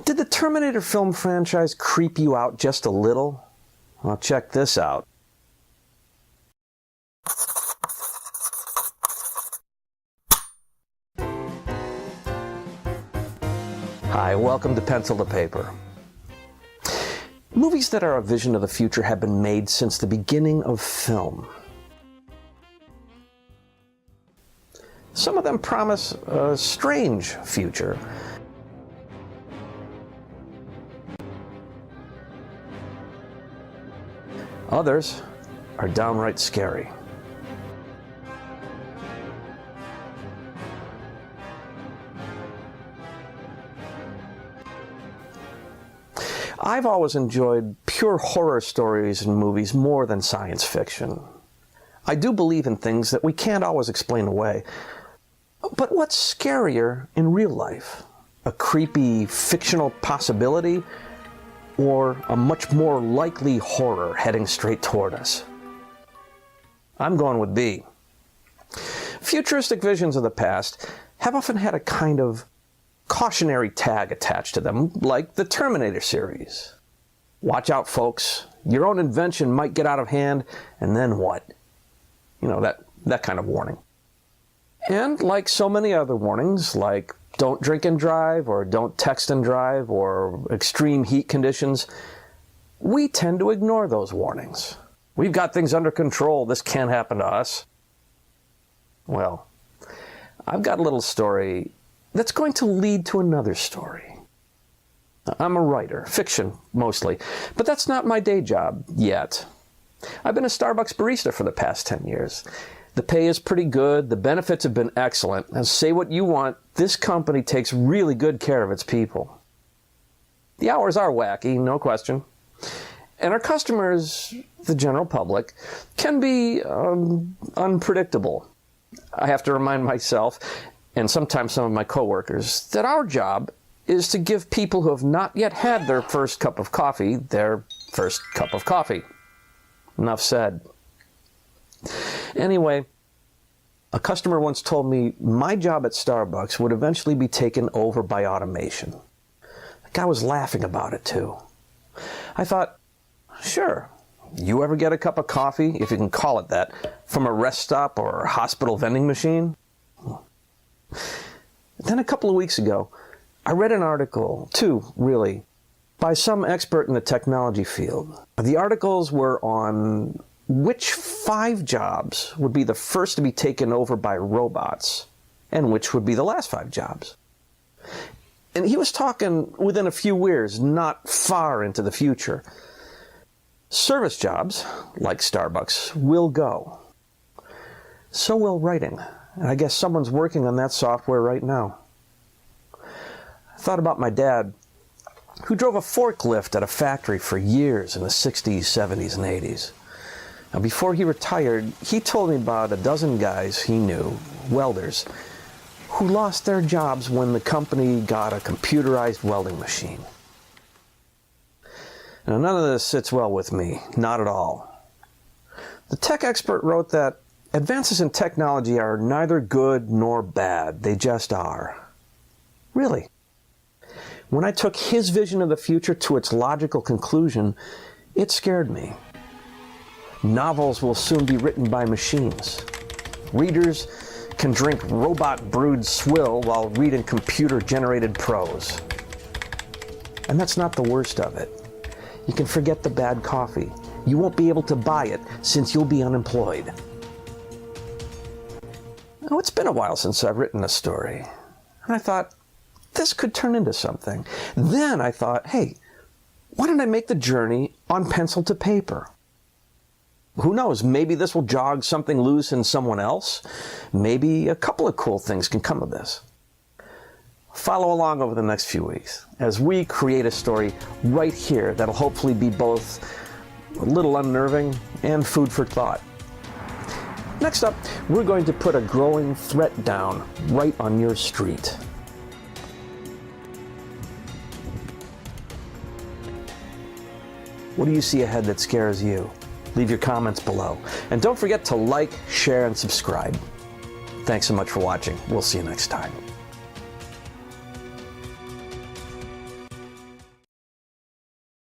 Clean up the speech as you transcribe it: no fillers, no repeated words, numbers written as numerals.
Did the Terminator film franchise creep you out just a little? Well, check this out. Hi, welcome to Pencil to Paper. Movies that are a vision of the future have been made since the beginning of film. Some of them promise a strange future. Others are downright scary. I've always enjoyed pure horror stories and movies more than science fiction. I do believe in things that we can't always explain away. But what's scarier in real life? A creepy fictional possibility, or a much more likely horror heading straight toward us? I'm going with B. Futuristic visions of the past have often had a kind of cautionary tag attached to them, like the Terminator series. Watch out, folks. Your own invention might get out of hand, and then what? You know, that kind of warning. And like so many other warnings, like don't drink and drive, or don't text and drive, or extreme heat conditions, we tend to ignore those warnings. We've got things under control. This can't happen to us. Well, I've got a little story that's going to lead to another story. I'm a writer, fiction mostly, but that's not my day job yet. I've been a Starbucks barista for the past 10 years. The pay is pretty good, the benefits have been excellent, and say what you want, this company takes really good care of its people. The hours are wacky, no question. And our customers, the general public, can be unpredictable. I have to remind myself, and sometimes some of my coworkers, that our job is to give people who have not yet had their first cup of coffee their first cup of coffee. Enough said. Anyway, a customer once told me my job at Starbucks would eventually be taken over by automation. The guy was laughing about it too. I thought, sure, you ever get a cup of coffee, if you can call it that, from a rest stop or hospital vending machine? Then a couple of weeks ago, I read an article, two really, by some expert in the technology field. The articles were on which 5 jobs would be the first to be taken over by robots, and which would be the last 5 jobs. And he was talking within a few years, not far into the future. Service jobs, like Starbucks, will go. So will writing. And I guess someone's working on that software right now. I thought about my dad, who drove a forklift at a factory for years in the 60s, 70s, and 80s. Now, before he retired, he told me about a dozen guys he knew, welders, who lost their jobs when the company got a computerized welding machine. Now, none of this sits well with me, not at all. The tech expert wrote that advances in technology are neither good nor bad, they just are. Really. When I took his vision of the future to its logical conclusion, it scared me. Novels will soon be written by machines. Readers can drink robot-brewed swill while reading computer-generated prose. And that's not the worst of it. You can forget the bad coffee. You won't be able to buy it since you'll be unemployed. Now, it's been a while since I've written a story. And I thought, this could turn into something. Then I thought, hey, why don't I make the journey on pencil to paper? Who knows, maybe this will jog something loose in someone else. Maybe a couple of cool things can come of this. Follow along over the next few weeks as we create a story right here that'll hopefully be both a little unnerving and food for thought. Next up, we're going to put a growing threat down right on your street. What do you see ahead that scares you? Leave your comments below. And don't forget to like, share, and subscribe. Thanks so much for watching. We'll see you next time.